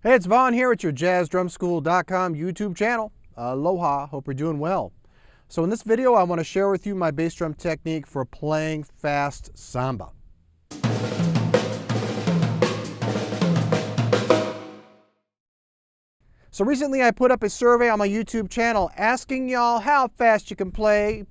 Hey, it's Vaughn here at your jazzdrumschool.com YouTube channel. Aloha, hope you're doing well. So in this video, I want to share with you my bass drum technique for playing fast samba. So recently I put up a survey on my YouTube channel asking y'all how fast you can play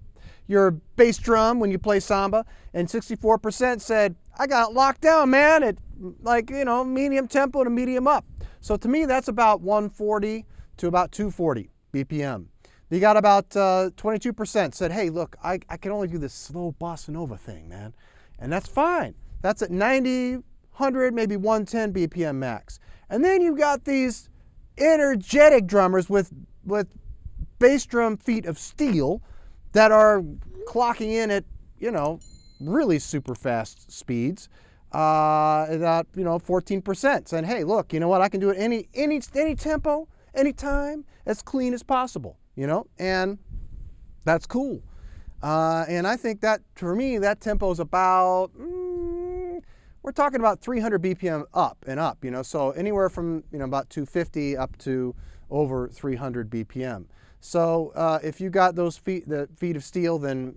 your bass drum when you play samba, and 64% said, I got it locked down, man, at medium tempo to medium up. So to me, that's about 140 to about 240 BPM. You got about 22% said, hey, look, I can only do this slow bossa nova thing, man. And that's fine. That's at 90, 100, maybe 110 BPM max. And then you got these energetic drummers with bass drum feet of steel that are clocking in at, really super fast speeds. About 14% saying, hey, look, you know what, I can do it any tempo, anytime, as clean as possible, and that's cool. And I think that, for me, that tempo is about, we're talking about 300 BPM up and up, so anywhere from, about 250 up to over 300 BPM. So if you got those the feet of steel, then,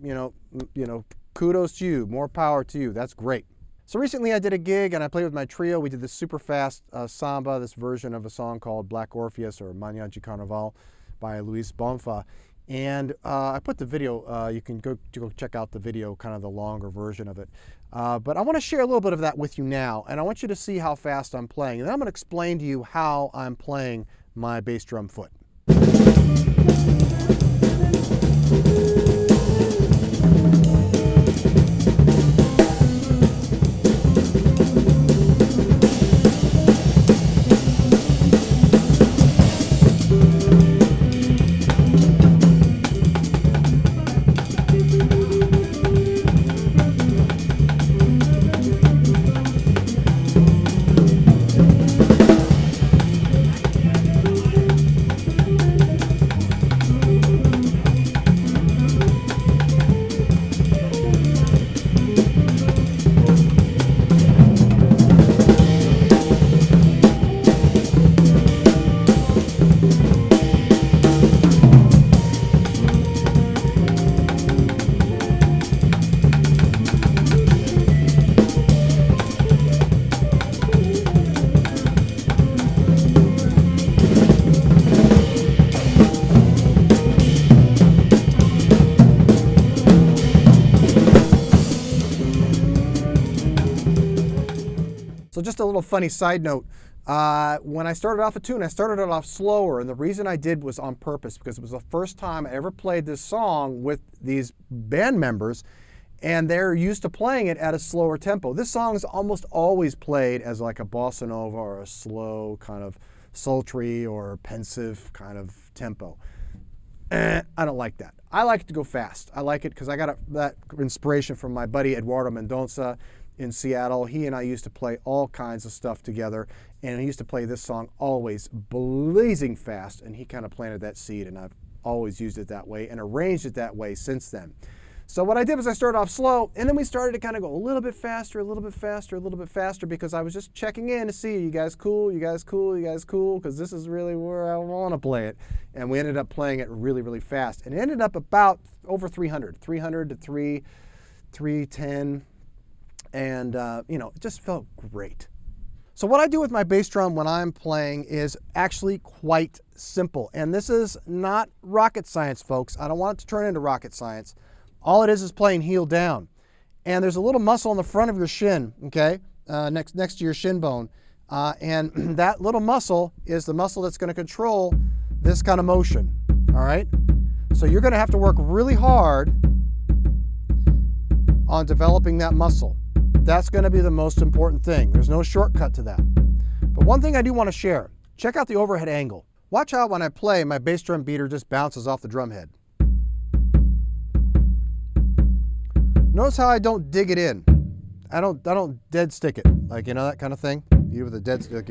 kudos to you, more power to you, that's great. So recently I did a gig and I played with my trio. We did this super fast samba, this version of a song called Black Orpheus or Manhã de Carnaval by Luis Bonfa. And I put the video, you can go check out the video, kind of the longer version of it. But I want to share a little bit of that with you now, and I want you to see how fast I'm playing. And then I'm going to explain to you how I'm playing my bass drum foot. So just a little funny side note, when I started off a tune, I started it off slower, and the reason I did was on purpose, because it was the first time I ever played this song with these band members, and they're used to playing it at a slower tempo. This song is almost always played as like a bossa nova or a slow kind of sultry or pensive kind of tempo. I don't like that. I like it to go fast. I like it because I got that inspiration from my buddy Eduardo Mendonça in Seattle. He and I used to play all kinds of stuff together, and he used to play this song always blazing fast, and he kind of planted that seed, and I've always used it that way and arranged it that way since then. So what I did was I started off slow, and then we started to kind of go a little bit faster, a little bit faster, a little bit faster, because I was just checking in to see, you guys cool, you guys cool, you guys cool, because this is really where I want to play it. And we ended up playing it really, really fast. And it ended up about over 300 to 310. And, it just felt great. So what I do with my bass drum when I'm playing is actually quite simple. And this is not rocket science, folks. I don't want it to turn into rocket science. All it is playing heel down. And there's a little muscle on the front of your shin, okay, next to your shin bone. And that little muscle is the muscle that's going to control this kind of motion, all right? So you're going to have to work really hard on developing that muscle. That's going to be the most important thing. There's no shortcut to that. But one thing I do want to share, check out the overhead angle. Watch out when I play, my bass drum beater just bounces off the drum head. Notice how I don't dig it in. I don't dead stick it, like, that kind of thing. You with a dead stick,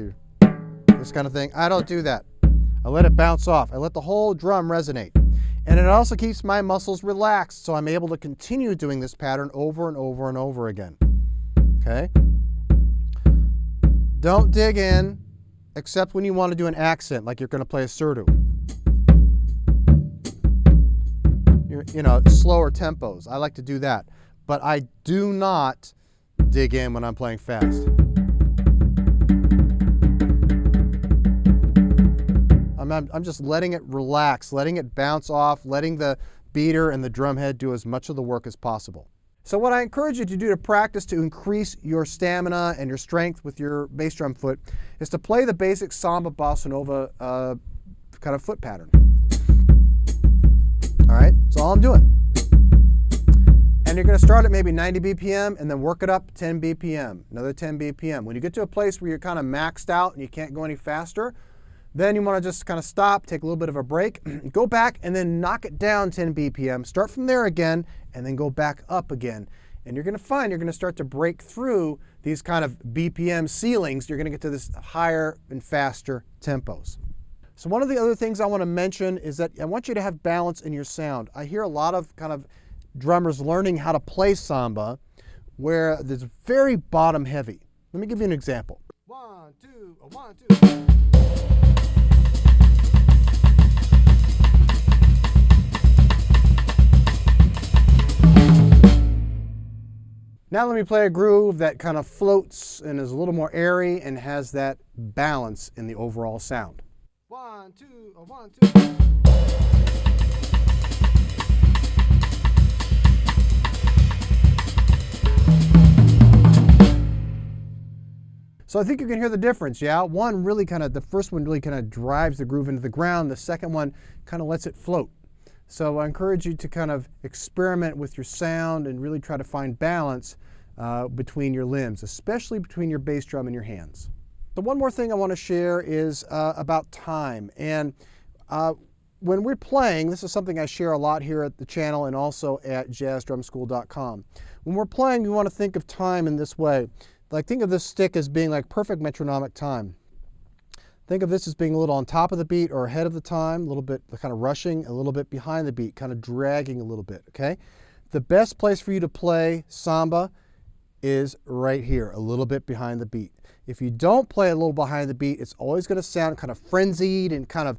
this kind of thing. I don't do that. I let it bounce off. I let the whole drum resonate. And it also keeps my muscles relaxed, so I'm able to continue doing this pattern over and over and over again. Okay? Don't dig in except when you want to do an accent, like you're going to play a surdo. You know, slower tempos. I like to do that. But I do not dig in when I'm playing fast. I'm just letting it relax, letting it bounce off, letting the beater and the drum head do as much of the work as possible. So what I encourage you to do to practice to increase your stamina and your strength with your bass drum foot is to play the basic samba bossa nova kind of foot pattern. All right, that's all I'm doing. And you're going to start at maybe 90 BPM and then work it up 10 BPM, another 10 BPM. When you get to a place where you're kind of maxed out and you can't go any faster, then you want to just kind of stop, take a little bit of a break, go back and then knock it down 10 BPM, start from there again, and then go back up again. And you're going to find you're going to start to break through these kind of BPM ceilings. You're going to get to this higher and faster tempos. So one of the other things I want to mention is that I want you to have balance in your sound. I hear a lot of kind of drummers learning how to play samba where it's very bottom heavy. Let me give you an example. 1, 2, 1, 2. Now let me play a groove that kind of floats and is a little more airy and has that balance in the overall sound. 1, 2, 1, 2. So I think you can hear the difference, yeah? The first one really kind of drives the groove into the ground. The second one kind of lets it float. So I encourage you to kind of experiment with your sound and really try to find balance between your limbs, especially between your bass drum and your hands. The one more thing I want to share is about time. And when we're playing, this is something I share a lot here at the channel and also at jazzdrumschool.com. When we're playing, we want to think of time in this way. Like, think of this stick as being like perfect metronomic time. Think of this as being a little on top of the beat or ahead of the time, a little bit kind of rushing, a little bit behind the beat, kind of dragging a little bit, okay? The best place for you to play samba is right here, a little bit behind the beat. If you don't play a little behind the beat, it's always going to sound kind of frenzied and kind of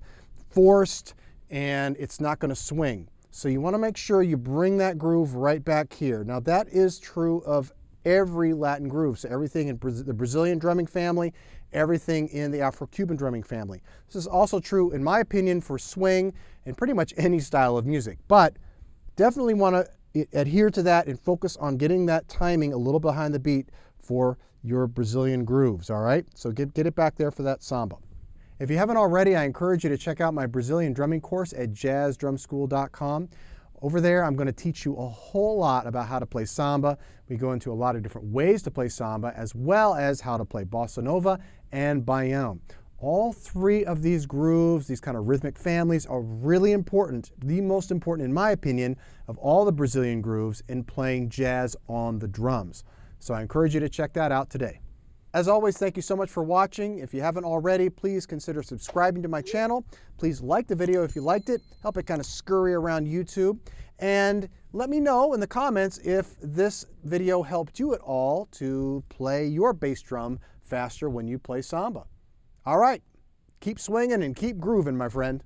forced, and it's not going to swing. So you want to make sure you bring that groove right back here. Now that is true of every Latin groove, so everything in the Brazilian drumming family, everything in the Afro-Cuban drumming family. This is also true, in my opinion, for swing and pretty much any style of music. But definitely want to adhere to that and focus on getting that timing a little behind the beat for your Brazilian grooves, all right? So get it back there for that samba. If you haven't already, I encourage you to check out my Brazilian drumming course at jazzdrumschool.com. Over there, I'm going to teach you a whole lot about how to play samba. We go into a lot of different ways to play samba, as well as how to play bossa nova and baião. All three of these grooves, these kind of rhythmic families, are really important, the most important, in my opinion, of all the Brazilian grooves in playing jazz on the drums. So I encourage you to check that out today. As always, thank you so much for watching. If you haven't already, please consider subscribing to my channel. Please like the video if you liked it. Help it kind of scurry around YouTube. And let me know in the comments if this video helped you at all to play your bass drum faster when you play samba. All right, keep swinging and keep grooving, my friend.